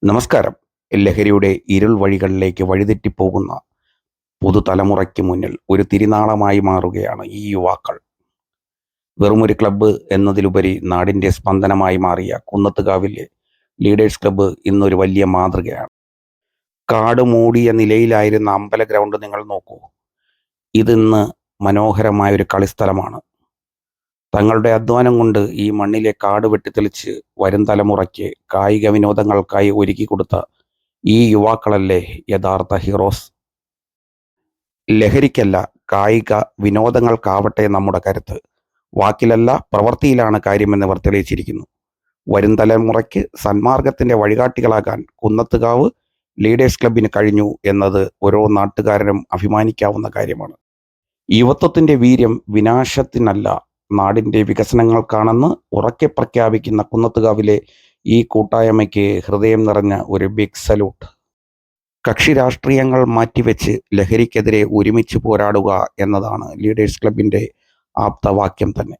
നമസ്കാരം. ലഹരിയുടെ ഇരുൾ വഴികളിലേക്ക് വഴിതെറ്റിപ്പോകുന്ന പുതുതലമുറയ്ക്ക് മുന്നിൽ ഒരു തിരിനാളമായി മാറുകയാണ് ഈ യുവാക്കൾ. വെറുമൊരു ക്ലബ്ബ് എന്നതിലുപരി നാടിൻ്റെ സ്പന്ദനമായി മാറിയ കുന്നത്തുകാവിലെ ലീഡേഴ്സ് ക്ലബ്ബ് ഇന്നൊരു വലിയ മാതൃകയാണ്. കാട് മൂടിയ നിലയിലായിരുന്ന അമ്പല ഗ്രൗണ്ട് നിങ്ങൾ നോക്കൂ. ഇതിന്ന് മനോഹരമായ ഒരു കളിസ്ഥലമാണ്. തങ്ങളുടെ അധ്വാനം കൊണ്ട് ഈ മണ്ണിലെ കാട് വെട്ടിത്തെളിച്ച് വരും തലമുറയ്ക്ക് കായിക വിനോദങ്ങൾക്കായി ഒരുക്കിക്കൊടുത്ത ഈ യുവാക്കളല്ലേ യഥാർത്ഥ ഹീറോസ്. ലഹരിക്കല്ല, കായിക വിനോദങ്ങൾക്കാവട്ടെ നമ്മുടെ കരുത്ത്. വാക്കിലല്ല, പ്രവൃത്തിയിലാണ് കാര്യമെന്നിവർ തെളിയിച്ചിരിക്കുന്നു. വരും തലമുറയ്ക്ക് സന്മാർഗത്തിൻ്റെ വഴികാട്ടികളാകാൻ കുന്നത്തുകാവ് ലീഡേഴ്സ് ക്ലബിന് കഴിഞ്ഞു എന്നത് ഓരോ നാട്ടുകാരനും അഭിമാനിക്കാവുന്ന കാര്യമാണ്. യുവത്വത്തിൻ്റെ വീര്യം വിനാശത്തിനല്ല, നാടിൻ്റെ വികസനങ്ങൾക്കാണെന്ന് ഉറക്കെ പ്രഖ്യാപിക്കുന്ന കുന്നത്തുകാവിലെ ഈ കൂട്ടായ്മയ്ക്ക് ഹൃദയം നിറഞ്ഞ ഒരു ബിഗ് സല്യൂട്ട്. കക്ഷി രാഷ്ട്രീയങ്ങൾ മാറ്റിവെച്ച് ലഹരിക്കെതിരെ ഒരുമിച്ച് പോരാടുക എന്നതാണ് ലീഡേഴ്സ് ക്ലബിൻ്റെ ആപ്തവാക്യം തന്നെ.